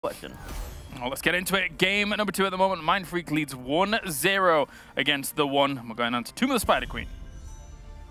question. Well, let's get into it. Game number 2 at the moment. Mindfreak leads 1-0 against TheOne. We're going on to Tomb of the Spider Queen.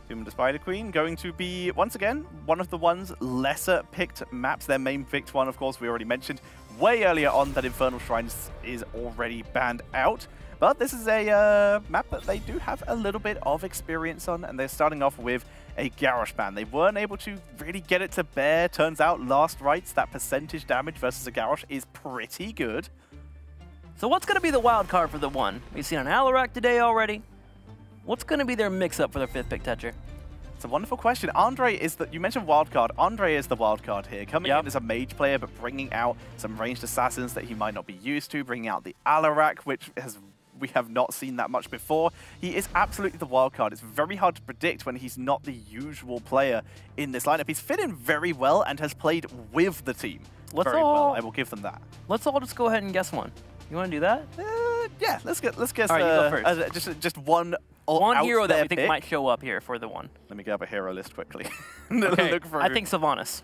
Tomb of the Spider Queen going to be, once again, one of TheOne's lesser picked maps. Their main picked one, of course, we already mentioned way earlier on that Infernal Shrines is already banned out. But this is a map that they do have a little bit of experience on, and they're starting off with a Garrosh ban. They weren't able to really get it to bear. Turns out, last rights, that percentage damage versus a Garrosh is pretty good. So what's going to be the wild card for TheOne? We've seen an Alarak today already. What's going to be their mix-up for their 5th pick Tetcher? It's a wonderful question. Andre is the, you mentioned wildcard. Andre is the wildcard here. Coming in as a mage player, but bringing out some ranged assassins that he might not be used to, bringing out the Alarak, which we have not seen that much before. He is absolutely the wild card. It's very hard to predict when he's not the usual player in this lineup. He's fit in very well and has played with the team very well. I will give them that. Let's all just go ahead and guess one. You want to do that? Yeah, let's guess. All right, you go first. Just one. One hero that we think pick might show up here for TheOne. Let me grab a hero list quickly. Okay. Look for I think Sylvanas.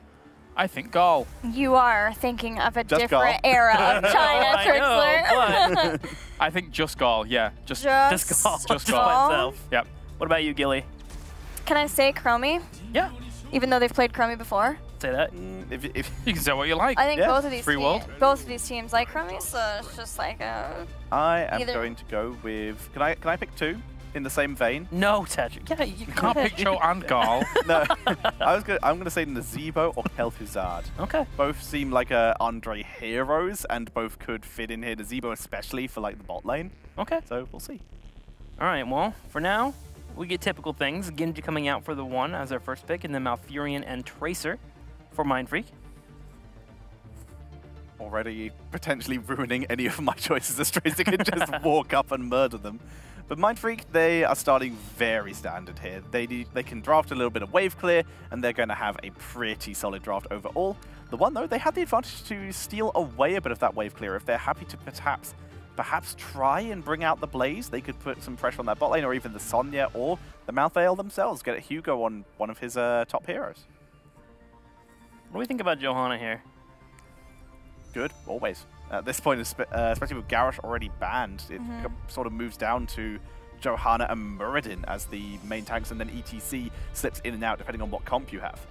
I think Gall. You are thinking of a Just different Gall. era of China, Trixler. I think just Gall, yeah. Just Gall. Just Gall. Gall. Himself. Yep. What about you, Gilly? Can I say Chromie? Yeah. Even though they've played Chromie before? Say that. If You can say what you like. I think both of these Free world. both of these teams like Chromie, so it's just like I am either. going to go with. Can I pick two in the same vein? No, Tetcher. Yeah, you Can't pick Cho and Gall. No, I'm gonna say Nazebo or Kel'Thuzad. Okay. Both seem like Andre heroes, and both could fit in here. Nazebo especially for like the bot lane. Okay. So we'll see. All right, well, for now, we get typical things. Genji coming out for TheOne as our first pick, and then Malfurion and Tracer for Mindfreak. Already potentially ruining any of my choices as Tracer can just walk up and murder them. But Mindfreak, they are starting very standard here. They can draft a little bit of wave clear, and they're going to have a pretty solid draft overall. TheOne, though, they had the advantage to steal away a bit of that wave clear. If they're happy to perhaps try and bring out the Blaze, they could put some pressure on that bot lane, or even the Sonya or the Malthael themselves. Get a Hugo on one of his top heroes. What do we think about Johanna here? Good, always. At this point, especially with Garrosh already banned, it sort of moves down to Johanna and Muradin as the main tanks, and then ETC slips in and out depending on what comp you have.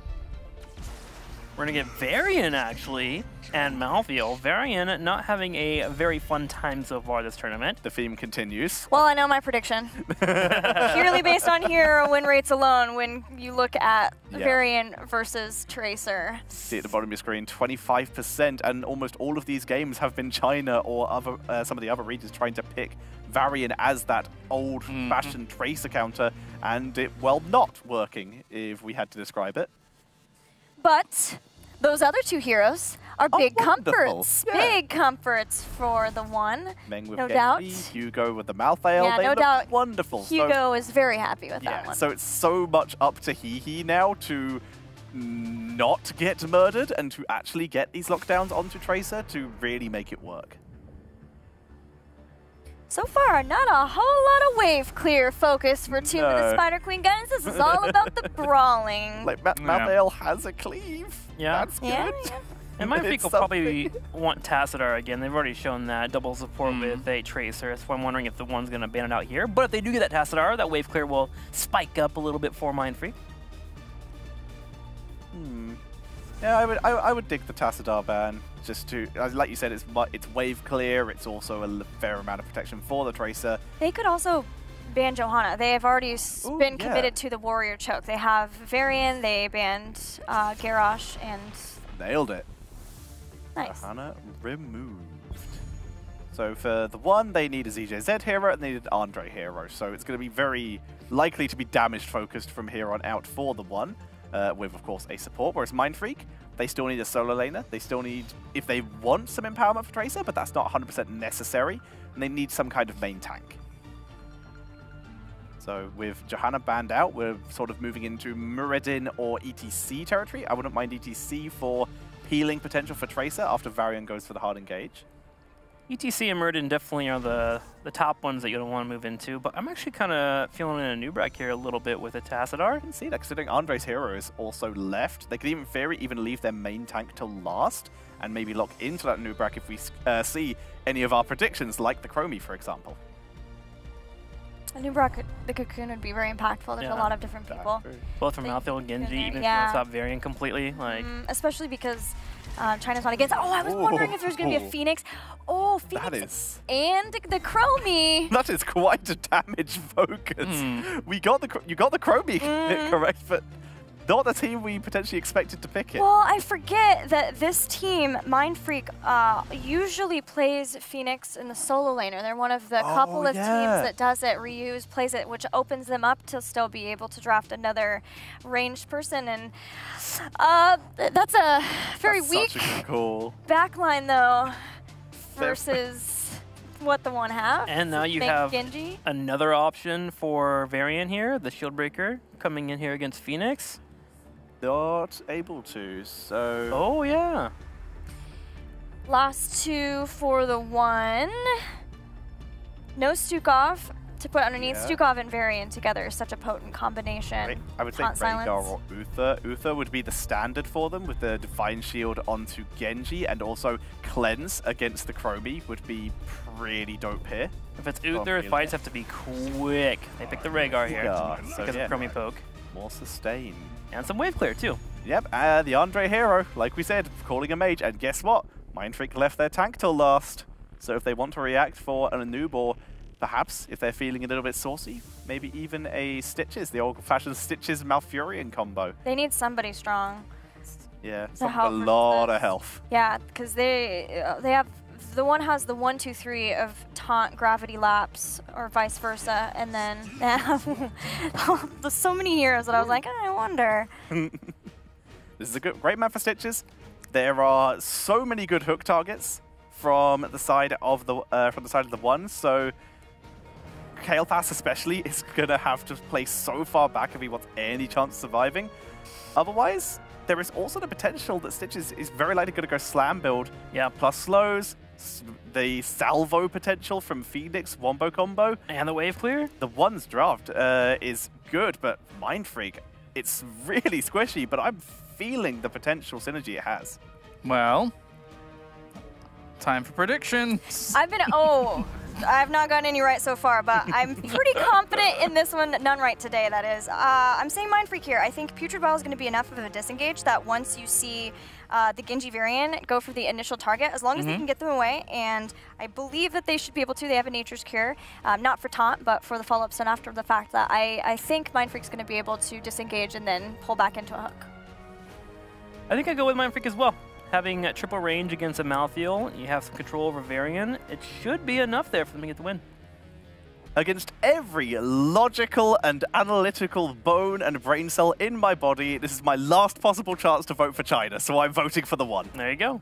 We're going to get Varian, actually, and Malthael. Varian not having a very fun time so far this tournament. The theme continues. Well, I know my prediction. Purely based on hero win rates alone, when you look at Varian versus Tracer. See at the bottom of your screen, 25%, and almost all of these games have been China or other some of the other regions trying to pick Varian as that old-fashioned Tracer counter, and it, well, not working, if we had to describe it. But those other two heroes are big comforts. Yeah. Big comforts for TheOne. Meng with No Genji, doubt. Hugo with the Malthael. Yeah, they no look doubt. wonderful. Hugo is very happy with that one. So it's so much up to Hehe now to not get murdered and to actually get these lockdowns onto Tracer to really make it work. So far, not a whole lot of wave clear focus for Tomb of the Spider Queen, guys. This is all about the brawling. Like, Malthael has a cleave. Yeah. That's good. Yeah. And Mindfreak will probably want Tassadar again. They've already shown that double support with a Tracer. So I'm wondering if TheOne's going to ban it out here. But if they do get that Tassadar, that wave clear will spike up a little bit for Mindfreak. Yeah, I would dig the Tassadar ban. Just to, like you said, it's wave clear. It's also a fair amount of protection for the Tracer. They could also ban Johanna. They have already been committed to the Warrior Choke. They have Varian, they banned Garrosh, and... Nailed it. Nice. Johanna removed. So for TheOne, they need a ZJZ hero and they need an Andre hero. So it's going to be very likely to be damage focused from here on out for TheOne, with, of course, a support. Whereas Mindfreak, they still need a solo laner. They still need, if they want some empowerment for Tracer, but that's not 100% necessary, and they need some kind of main tank. So with Johanna banned out, we're sort of moving into Muradin or ETC territory. I wouldn't mind ETC for healing potential for Tracer after Varian goes for the hard engage. ETC and Murden definitely are the top ones that you don't want to move into, but I'm actually kind of feeling in a Nubrak here a little bit with a Tassadar. I can see that, considering Andre's hero is also left. They could even, in theory, even leave their main tank till last and maybe lock into that Nubrak if we see any of our predictions, like the Chromie, for example. A Nubrak, the Cocoon would be very impactful. There's a lot of different people. Both from Malthael and Genji, even if you don't stop varying completely. Like, especially because China's not against. Oh, I was wondering if there's going to be a Phoenix. Oh, Phoenix that is, and the Chromie. That is quite a damage focus. You got the Chromie correct, but not the team we potentially expected to pick it. Well, I forget that this team, Mindfreak, usually plays Phoenix in the solo laner. They're one of the couple of teams that does it, plays it, which opens them up to still be able to draft another ranged person. And that's a very weak backline, though, versus what the one have. And now you have Genji. Another option for Varian here, the Shieldbreaker, coming in here against Phoenix. Not able to, so... Oh, yeah. Last two for the one. No Stukov to put underneath. Stukov and Varian together is such a potent combination. I would say Rhaegar or Uther. Uther would be the standard for them with the Divine Shield onto Genji, and also Cleanse against the Chromie would be pretty dope here. If it's Uther, fights have to be quick. They pick the Rhaegar here because of Chromie poke. More sustain. And some wave clear, too. Yep, the Andre hero, like we said, calling a mage. And guess what? Mindfreak left their tank till last. So if they want to react for an Anub, or perhaps if they're feeling a little bit saucy, maybe even a Stitches, the old-fashioned Stitches Malfurion combo. They need somebody strong. Yeah, a lot of health. Yeah, because they have... The one has the 1, 2, 3 of taunt, gravity lapse, or vice versa, and then there's so many heroes that I was like, I wonder. This is a great map for Stitches. There are so many good hook targets from the side of the one. So Kael'thas especially is gonna have to play so far back if he wants any chance of surviving. Otherwise, there is also the potential that Stitches is very likely going to go slam build. Yeah, plus slows. The salvo potential from Phoenix wombo combo. And the wave clear? The one's draft is good, but Mindfreak, it's really squishy, but I'm feeling the potential synergy it has. Well, time for predictions. I've not gotten any right so far, but I'm pretty confident in this one. None right today, that is. I'm saying Mindfreak here. I think Putrid Battle is going to be enough of a disengage that once you see the Genji variant go for the initial target, as long as they can get them away, and I believe that they should be able to. They have a Nature's Cure, not for taunt, but for the follow-up stun after the fact that I think Mindfreak's going to be able to disengage and then pull back into a hook. I think I go with Mindfreak as well. Having triple range against a Malthael, you have some control over Varian. It should be enough there for them to get the win. Against every logical and analytical bone and brain cell in my body, this is my last possible chance to vote for China, so I'm voting for the one. There you go.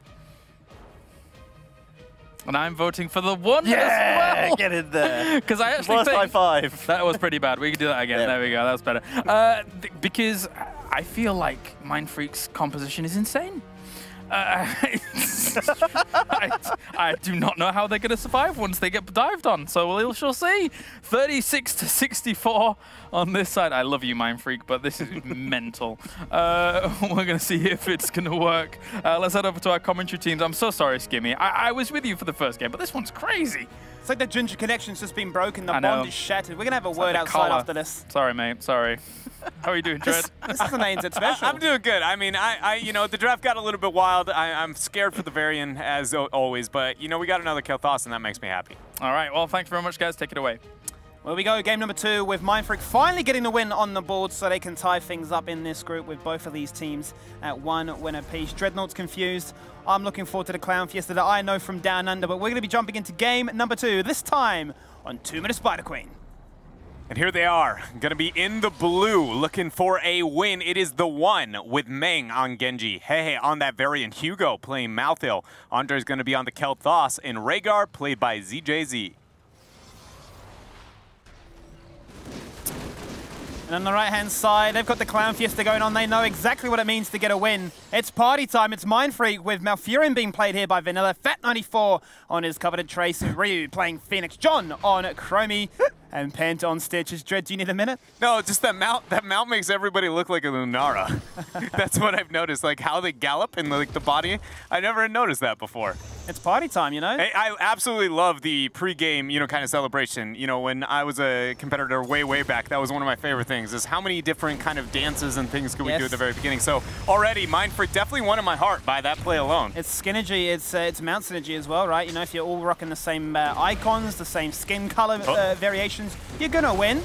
And I'm voting for the one as well. Get in there. Because I actually think high five. That was pretty bad. We can do that again. There we go. That was better. Because I feel like Mindfreak's composition is insane. I do not know how they're going to survive once they get dived on, so we shall see. 36-64 on this side. I love you, Mindfreak, but this is mental. We're going to see if it's going to work. Let's head over to our commentary teams. I'm so sorry, Skimmy. I was with you for the first game, but this one's crazy. It's like the Ginger connection's just been broken. The bond is shattered. We're going to have a word outside after this. Sorry, mate. Sorry. How are you doing, Dread? This is an ANZ special. I'm doing good. I mean, you know, the draft got a little bit wild. I'm scared for the Varian, as always, but, you know, we got another Kael'thas, and that makes me happy. All right. Well, thanks very much, guys. Take it away. Well, we go. Game number 2 with Mindfreak finally getting the win on the board so they can tie things up in this group with both of these teams at 1 win apiece. Dreadnought's confused. I'm looking forward to the Clown Fiesta that I know from Down Under, but we're going to be jumping into game number 2, this time on 2-Minute Spider Queen. And here they are, going to be in the blue, looking for a win. It is the one with Meng on Genji, Hehe on that Varian, Hugo playing Malthael. Andre's going to be on the Kael'thas, and Rhaegar played by ZJZ. And on the right-hand side, they've got the Clown Fiesta going on. They know exactly what it means to get a win. It's party time. It's Mindfreak with Malfurion being played here by Vanilla. Fat94 on his coveted Trace. Ryu playing Phoenix. John on Chromie. And Penta on Stitches. Dread, do you need a minute? No, just that mount. That mount makes everybody look like a Lunara. That's what I've noticed. Like how they gallop and like the body. I never had noticed that before. It's party time, you know? I absolutely love the pre-game, kind of celebration. When I was a competitor way back, that was one of my favorite things, is how many different kind of dances and things could we do at the very beginning. So already, Mindfreak definitely won in my heart by that play alone. It's synergy, it's mount synergy as well, right? If you're all rocking the same icons, the same skin color variations, you're gonna win.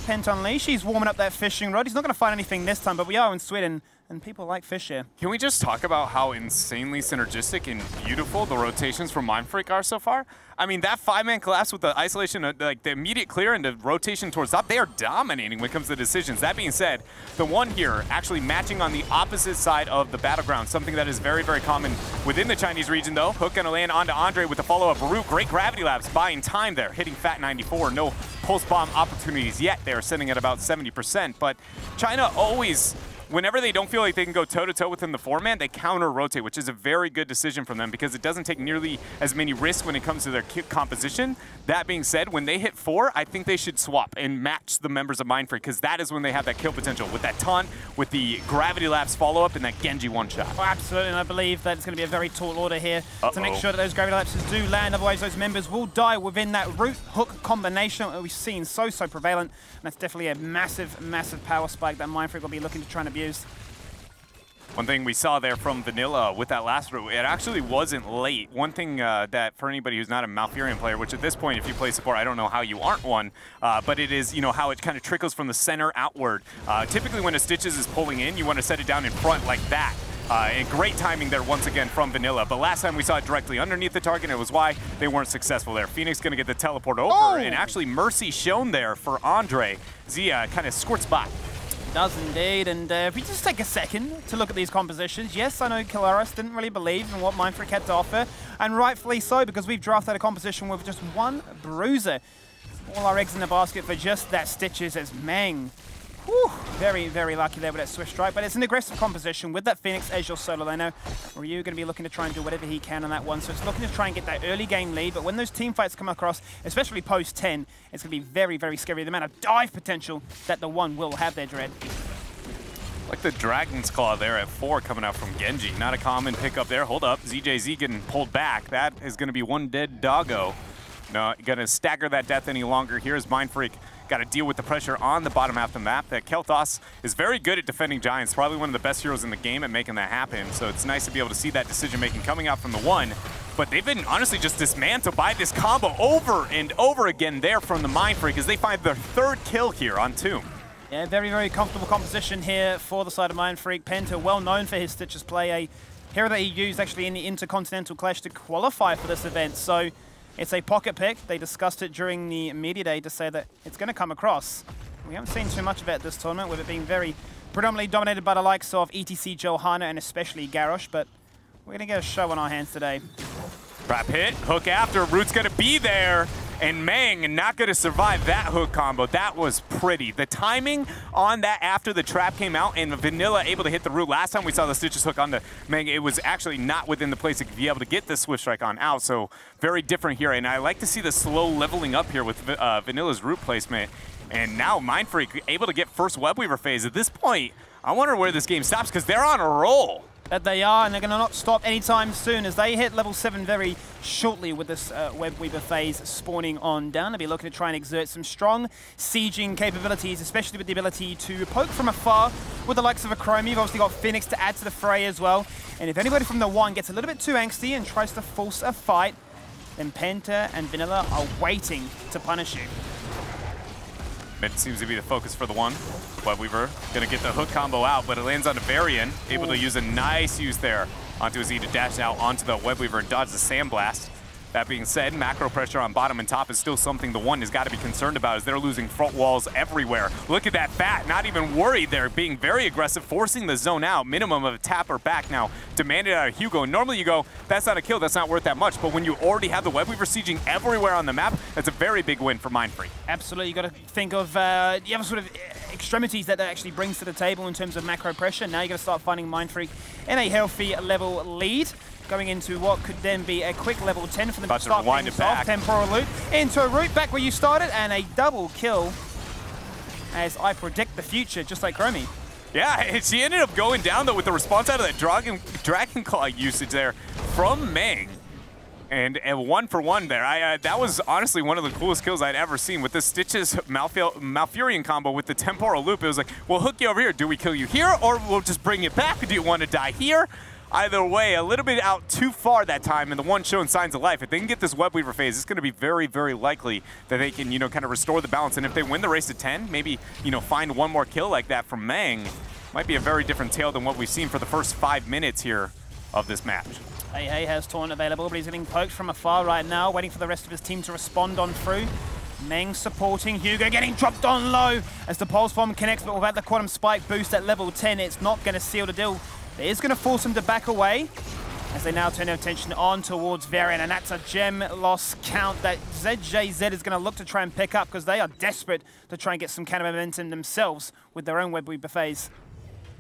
Penta Unleash, he's warming up that fishing rod. He's not gonna find anything this time, but we are in Sweden. And people like fish here. Can we just talk about how insanely synergistic and beautiful the rotations from Mindfreak are so far? I mean, that 5-man collapse with the isolation, like the immediate clear and the rotation towards top, they are dominating when it comes to decisions. That being said, the one here actually matching on the opposite side of the battleground, something that is very common within the Chinese region though. Hook gonna land onto Andre with the follow-up route. Great gravity labs, buying time there, hitting Fat94. No pulse bomb opportunities yet. They're sitting at about 70%, but China always, whenever they don't feel like they can go toe-to-toe within the 4-man, they counter-rotate, which is a very good decision from them because it doesn't take nearly as many risks when it comes to their composition. That being said, when they hit 4, I think they should swap and match the members of Mindfreak because that is when they have that kill potential with that taunt, with the Gravity Labs follow-up, and that Genji one-shot. Oh, absolutely, and I believe that it's going to be a very tall order here to make sure that those Gravity Lapses do land, otherwise those members will die within that root-hook combination that we've seen so prevalent, and that's definitely a massive power spike that Mindfreak will be looking to try and abuse. One thing we saw there from Vanilla with that last route, it actually wasn't late. One thing that for anybody who's not a Malfurion player, which at this point, if you play support, I don't know how you aren't one, but it is, how it kind of trickles from the center outward. Typically when a Stitches is pulling in, you want to set it down in front like that. And great timing there once again from Vanilla, but last time we saw it directly underneath the target, and it was why they weren't successful there. Phoenix gonna get the teleport over, and actually Mercy shown there for Andre. Zia kind of squirts by. Does indeed, and if we just take a second to look at these compositions, yes, I know Kilaris didn't really believe in what Mindfreak had to offer, and rightfully so, because we've drafted a composition with just one bruiser. All our eggs in the basket for just that Stitches as Meng. Whew, very lucky there with that Swift Strike, but it's an aggressive composition with that Phoenix as your solo laner. Ryu going to be looking to try and do whatever he can on that one, so it's looking to try and get that early game lead, but when those team fights come across, especially post-10, it's going to be very scary, the amount of dive potential that the one will have there, Dread. Like the Dragon's Claw there at 4 coming out from Genji. Not a common pickup there. Hold up, ZJZ getting pulled back. That is going to be one dead doggo. No, going to stagger that death any longer. Here's Mindfreak. Got to deal with the pressure on the bottom half of the map. That Kel'Thas is very good at defending Giants, probably one of the best heroes in the game at making that happen. So it's nice to be able to see that decision-making coming out from the one. But they've been honestly just dismantled by this combo over and over again there from the Mindfreak as they find their 3rd kill here on Tomb. Yeah, very comfortable composition here for the side of Mindfreak. Penta, well known for his Stitches play, a hero that he used actually in the Intercontinental Clash to qualify for this event. So it's a pocket pick. They discussed it during the media day to say that it's going to come across. We haven't seen too much of it this tournament, with it being very predominantly dominated by the likes of ETC, Johanna, and especially Garrosh, but we're going to get a show on our hands today. Trap hit, hook after, Root's going to be there, and Meng not going to survive that hook combo. That was pretty. The timing on that after the trap came out and Vanilla able to hit the Root. Last time we saw the Stitches hook on the Meng, it was actually not within the place to be able to get the Swift Strike on out, so very different here. And I like to see the slow leveling up here with Vanilla's Root placement. And now Mindfreak able to get first Webweaver phase. At this point, I wonder where this game stops because they're on a roll. That they are, and they're going to not stop anytime soon as they hit level 7 very shortly with this Webweaver phase spawning on down. They'll be looking to try and exert some strong sieging capabilities, especially with the ability to poke from afar with the likes of a Chromie. You've obviously got Phoenix to add to the fray as well. And if anybody from the one gets a little bit too angsty and tries to force a fight, then Penta and Vanilla are waiting to punish you. Mid seems to be the focus for the one. Webweaver gonna get the hook combo out, but it lands on a Varian, able to use a nice use there onto his E to dash out onto the Webweaver and dodge the Sandblast. That being said, macro pressure on bottom and top is still something TheOne has got to be concerned about, as they're losing front walls everywhere. Look at that Fat, not even worried. They're being very aggressive, forcing the zone out. Minimum of a tap or back now, demanded out of Hugo. Normally you go, that's not a kill, that's not worth that much. But when you already have the Webweaver sieging everywhere on the map, that's a very big win for Mindfreak. Absolutely, you got to think of the other sort of extremities that actually brings to the table in terms of macro pressure. Now you got to start finding Mindfreak in a healthy level lead, going into what could then be a quick level 10 for them to start wind it back. Temporal loop into a route back where you started, and a double kill as I predict the future, just like Chromie. Yeah, she ended up going down, though, with the response out of that Dragon Claw usage there from Meng. And a 1-for-1 there. That was honestly one of the coolest kills I'd ever seen with the Stitches Malfurion combo with the temporal loop. It was like, we'll hook you over here. Do we kill you here, or we'll just bring it back? Do you want to die here? Either way, a little bit out too far that time, and TheOne showing signs of life. If they can get this Webweaver phase, it's going to be very, very likely that they can, kind of restore the balance. And if they win the race to 10, maybe, find one more kill like that from Meng, might be a very different tale than what we've seen for the first 5 minutes here of this match. Hey has Taunt available, but he's getting poked from afar right now, waiting for the rest of his team to respond on through. Meng supporting Hugo, getting dropped on low as the Pulse Bomb connects, but without the Quantum Spike boost at level 10, it's not going to seal the deal. It is going to force him to back away as they now turn their attention on towards Varian, and that's a gem loss count that ZJZ is going to look to try and pick up, because they are desperate to try and get some kind of momentum themselves with their own Webweaver phase.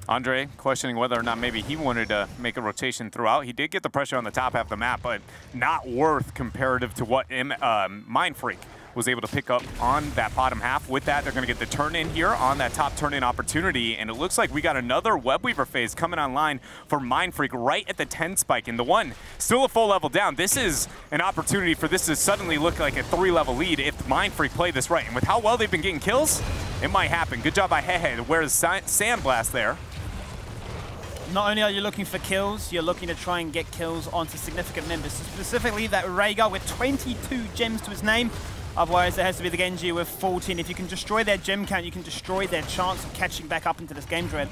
Andre questioning whether or not maybe he wanted to make a rotation throughout. He did get the pressure on the top half of the map, but not worth comparative to what Mindfreak was able to pick up on that bottom half. With that, they're going to get the turn-in here on that top turn-in opportunity, and it looks like we got another Webweaver phase coming online for Mindfreak right at the 10 spike, and TheOne still a full level down. This is an opportunity for this to suddenly look like a 3-level lead if Mindfreak play this right, and with how well they've been getting kills, it might happen. Good job by Hehe to wear the Sandblast there. Not only are you looking for kills, you're looking to try and get kills onto significant members, specifically that Rhaegar with 22 gems to his name. Otherwise, there has to be the Genji with 14. If you can destroy their gem count, you can destroy their chance of catching back up into this game, Dread.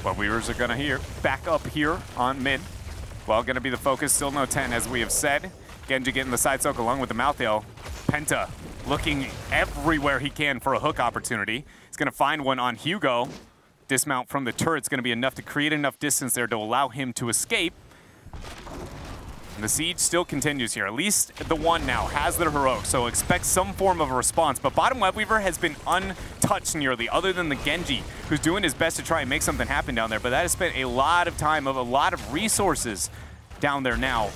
Webweavers are going to back up here on mid. Well, going to be the focus. Still no 10, as we have said. Genji getting the side soak along with the Malthael. Penta looking everywhere he can for a hook opportunity. He's going to find one on Hugo. Dismount from the turret's going to be enough to create enough distance there to allow him to escape. And the siege still continues here. At least TheOne now has their heroic, so expect some form of a response. But bottom Webweaver has been untouched nearly, other than the Genji, who's doing his best to try and make something happen down there. But that has spent a lot of time, of a lot of resources down there now.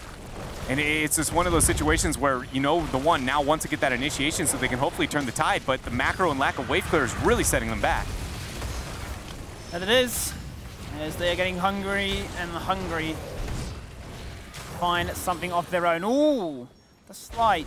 And it's just one of those situations where, TheOne now wants to get that initiation so they can hopefully turn the tide, but the macro and lack of wave clear is really setting them back. And it is, as they are getting hungry and hungry. Find something of their own. Ooh, the slight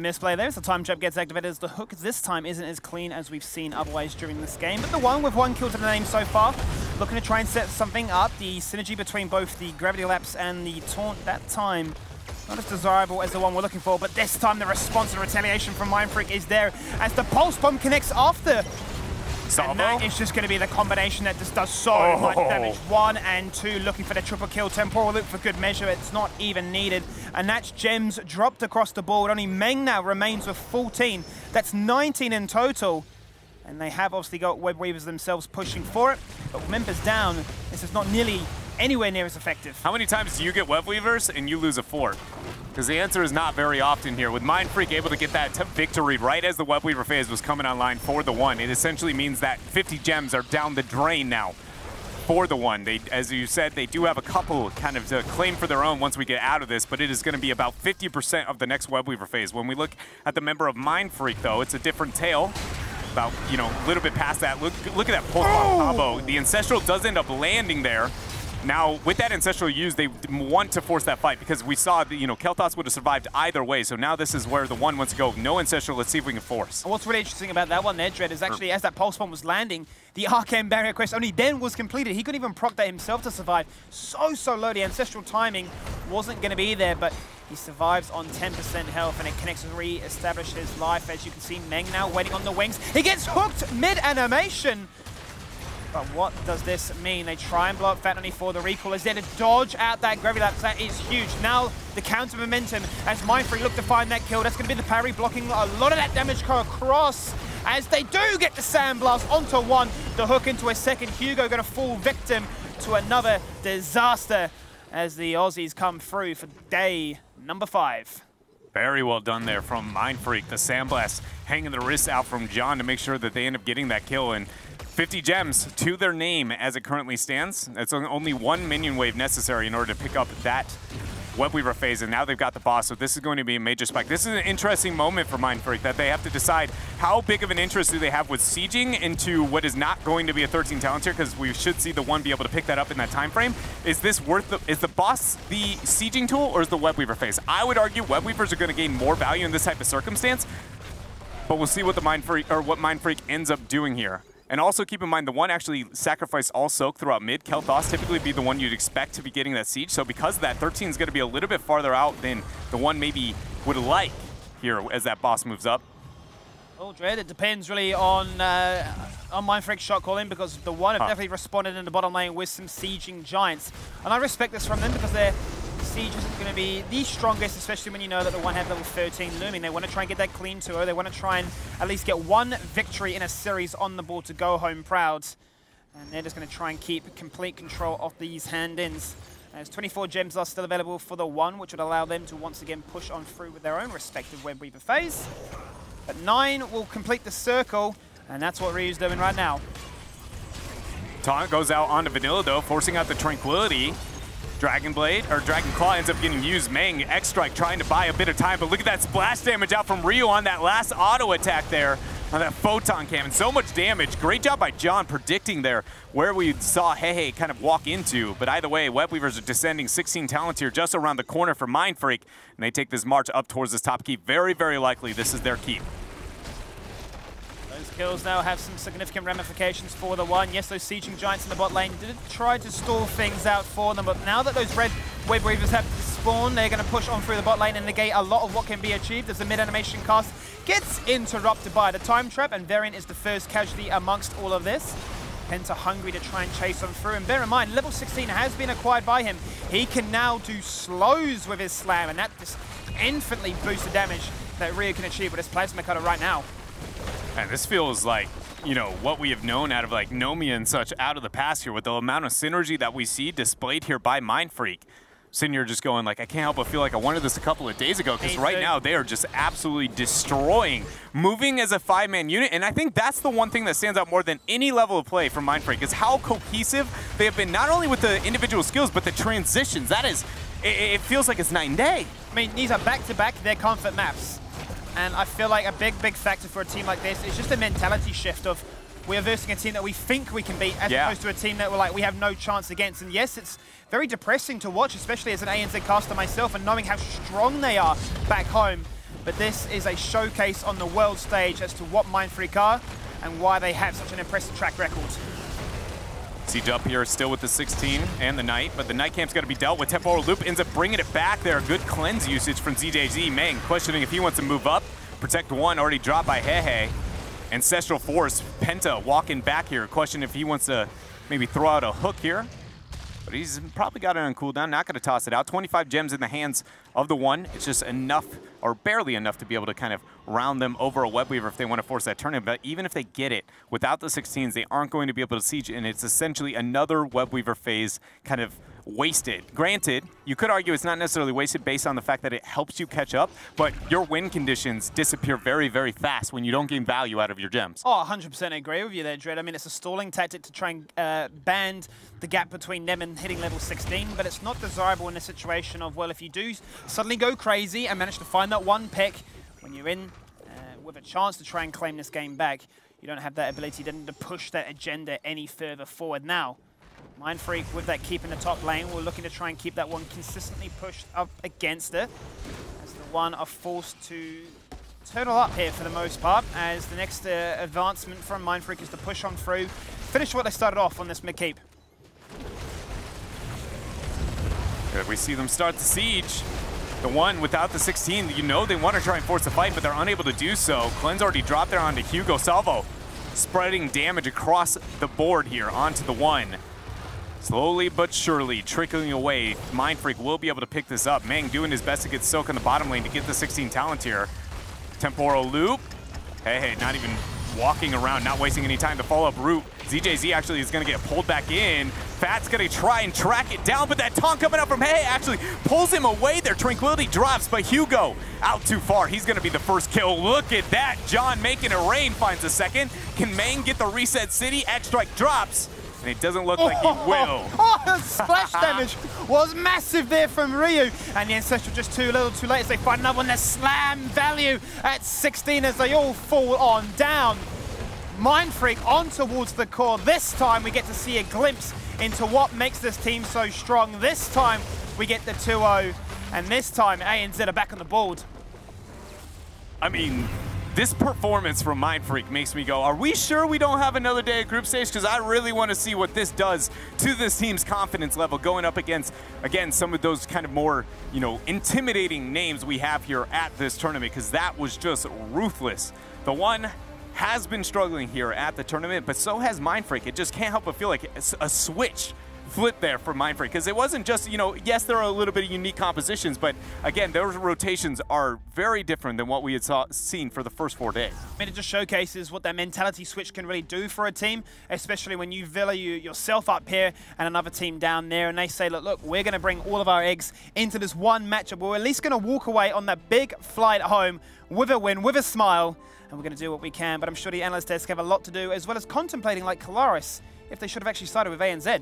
misplay there as the time trap gets activated, as the hook this time isn't as clean as we've seen otherwise during this game. But TheOne with 1 kill to the name so far, looking to try and set something up. The synergy between both the Gravity Lapse and the Taunt that time, not as desirable as the one we're looking for, but this time the response and retaliation from Mindfreak is there as the Pulse Bomb connects after. Salvo. And that is just going to be the combination that just does so much damage. 1 and 2 looking for the triple kill. Temporal loop for good measure. It's not even needed. And that's gems dropped across the board. Only Meng now remains with 14. That's 19 in total. And they have obviously got Webweavers themselves pushing for it. But with members down, this is not nearly anywhere near as effective. How many times do you get Webweavers and you lose a fort? Because the answer is not very often here. With Mindfreak able to get that victory right as the Webweaver phase was coming online for TheOne, it essentially means that 50 gems are down the drain now for TheOne. They, as you said, they do have a couple kind of to claim for their own once we get out of this, but it is going to be about 50% of the next Webweaver phase. When we look at the member of Mindfreak, though, it's a different tale. About, a little bit past that. Look at that pulse bomb combo. The Ancestral does end up landing there. Now, with that Ancestral used, they want to force that fight because we saw that, Kel'Thas would have survived either way. So now this is where TheOne wants to go. No Ancestral, let's see if we can force. And what's really interesting about that one there, Dread, is actually as that Pulse Bomb was landing, the Arcane Barrier quest only then was completed. He couldn't even proc that himself to survive. So low. The Ancestral timing wasn't going to be there, but he survives on 10% health, and it connects to re-establish his life. As you can see, Meng now waiting on the wings. He gets hooked mid-animation. But what does this mean? They try and blow up Fat 94. The recall is there to dodge out that Gravity Lapse. That is huge. Now the counter momentum as Mindfreak look to find that kill. That's going to be the parry, blocking a lot of that damage go across as they do get the Sandblast onto one. The hook into a second. Hugo going to fall victim to another disaster as the Aussies come through for day number 5. Very well done there from Mindfreak. The Sandblast hanging the wrists out from John to make sure that they end up getting that kill. And 50 gems to their name as it currently stands. It's only one minion wave necessary in order to pick up that Webweaver phase, and now they've got the boss, so this is going to be a major spike. This is an interesting moment for Mindfreak that they have to decide how big of an interest do they have with sieging into what is not going to be a 13 talent tier, because we should see the one be able to pick that up in that time frame. Is this worth is the boss the sieging tool, or is the Webweaver phase? I would argue Webweavers are going to gain more value in this type of circumstance, but we'll see what the Mindfreak ends up doing here. And also keep in mind, the one actually sacrificed all soak throughout mid. Kel'Thas typically be the one you'd expect to be getting that siege. So because of that, 13 is going to be a little bit farther out than the one maybe would like here as that boss moves up. Well, Dread, it depends really on Mindfreak's shot calling, because the one have definitely responded in the bottom lane with some sieging giants. And I respect this from them because their siege isn't going to be the strongest, especially when you know that the one have level 13 looming. They want to try and get that clean 2-0. They want to try and at least get one victory in a series on the board to go home proud. And they're just going to try and keep complete control of these hand-ins. As 24 gems are still available for the one, which would allow them to once again push on through with their own respective Webweaver phase. But 9 will complete the circle, and that's what Ryu's doing right now. Taunt goes out onto Vanilla though, forcing out the Tranquility. Dragon Blade, or Dragon Claw ends up getting used. Meng, X-Strike trying to buy a bit of time, but look at that splash damage out from Ryu on that last auto attack there on that Photon Cannon. So much damage. Great job by John predicting there where we saw Hehe kind of walk into. But either way, Webweavers are descending 16 talent tier just around the corner for Mindfreak, and they take this march up towards this top keep. Very, very likely this is their keep. Those kills now have some significant ramifications for the one. Yes, those sieging giants in the bot lane did try to stall things out for them, but now that those red Webweavers have spawned, they're going to push on through the bot lane and negate a lot of what can be achieved as the mid-animation cast gets interrupted by the time trap, and Varian is the first casualty amongst all of this. Penta hungry to try and chase on through, and bear in mind, level 16 has been acquired by him. He can now do slows with his slam, and that just infinitely boosts the damage that Ryu can achieve with his plasma cutter right now. And this feels like, you know, what we have known out of like Nomi and such out of the past here, with the amount of synergy that we see displayed here by Mindfreak. Sitting here just going like, I can't help but feel like I wanted this a couple of days ago, because right now they are just absolutely destroying, moving as a 5-man unit. And I think that's the one thing that stands out more than any level of play from Mindfreak, is how cohesive they have been, not only with the individual skills, but the transitions. That is, it feels like it's night and day. I mean, these are back-to-back their comfort maps. And I feel like a big factor for a team like this is just a mentality shift of, we are versing a team that we think we can beat, as opposed to a team that we're like, we have no chance against. And yes, it's very depressing to watch, especially as an ANZ caster myself, and knowing how strong they are back home. But this is a showcase on the world stage as to what Mindfreak are and why they have such an impressive track record. Siege up here still with the 16 and the Knight, but the Night Camp's got to be dealt with. Temporal Loop ends up bringing it back there. Good cleanse usage from ZJZ. Meng questioning if he wants to move up. Protect one already dropped by Hehe. Ancestral Force, Penta walking back here, question if he wants to maybe throw out a hook here. But he's probably got it on cooldown, not going to toss it out. 25 gems in the hands of the one. It's just enough, or barely enough, to be able to kind of round them over a Webweaver if they want to force that turn in. But even if they get it, without the 16s, they aren't going to be able to siege, and it's essentially another Webweaver phase kind of wasted. Granted, you could argue it's not necessarily wasted based on the fact that it helps you catch up, but your win conditions disappear very, very fast when you don't gain value out of your gems. Oh, 100% agree with you there, Dread. I mean, it's a stalling tactic to try and band the gap between them and hitting level 16, but it's not desirable in a situation of, well, if you do suddenly go crazy and manage to find that one pick, when you're in with a chance to try and claim this game back, you don't have that ability then to push that agenda any further forward. Now, Mindfreak with that keep in the top lane, we're looking to try and keep that one consistently pushed up against it, as the one are forced to turtle up here for the most part, as the next advancement from Mindfreak is to push on through, finish what they started off on this mid-keep. Good, we see them start the siege. The one without the 16, you know they want to try and force a fight, but they're unable to do so. Cleanse already dropped there onto Hugo. Salvo spreading damage across the board here onto the one. Slowly but surely trickling away. Mindfreak will be able to pick this up. Meng doing his best to get Silk in the bottom lane to get the 16 talent here. Temporal loop. Hey, not even walking around, not wasting any time to follow up route. ZJZ actually is going to get pulled back in. Fat's going to try and track it down, but that taunt coming up from Hey actually pulls him away there. Tranquility drops, but Hugo out too far. He's going to be the first kill. Look at that. John making it rain finds a second. Can Meng get the reset city? X-Strike drops. And it doesn't look like he will. The splash damage was massive there from Ryu. And the Ancestral just too little too late as they find another one. The slam value at 16 as they all fall on down. Mindfreak on towards the core. This time we get to see a glimpse into what makes this team so strong. This time we get the 2-0. And this time ANZ are back on the board. I mean, this performance from Mindfreak makes me go, are we sure we don't have another day at group stage? Because I really want to see what this does to this team's confidence level going up against, again, some of those kind of more, you know, intimidating names we have here at this tournament, because that was just ruthless. TheOne has been struggling here at the tournament, but so has Mindfreak. It just can't help but feel like a switch flip there for Mindfreak, because it wasn't just, you know, yes, there are a little bit of unique compositions, but again, those rotations are very different than what we had seen for the first 4 days. I mean, it just showcases what that mentality switch can really do for a team, especially when you value yourself up here and another team down there, and they say, look, we're going to bring all of our eggs into this one matchup. We're at least going to walk away on that big flight home with a win, with a smile, and we're going to do what we can. But I'm sure the analyst desk have a lot to do, as well as contemplating, like Kalaris, if they should have actually started with ANZ.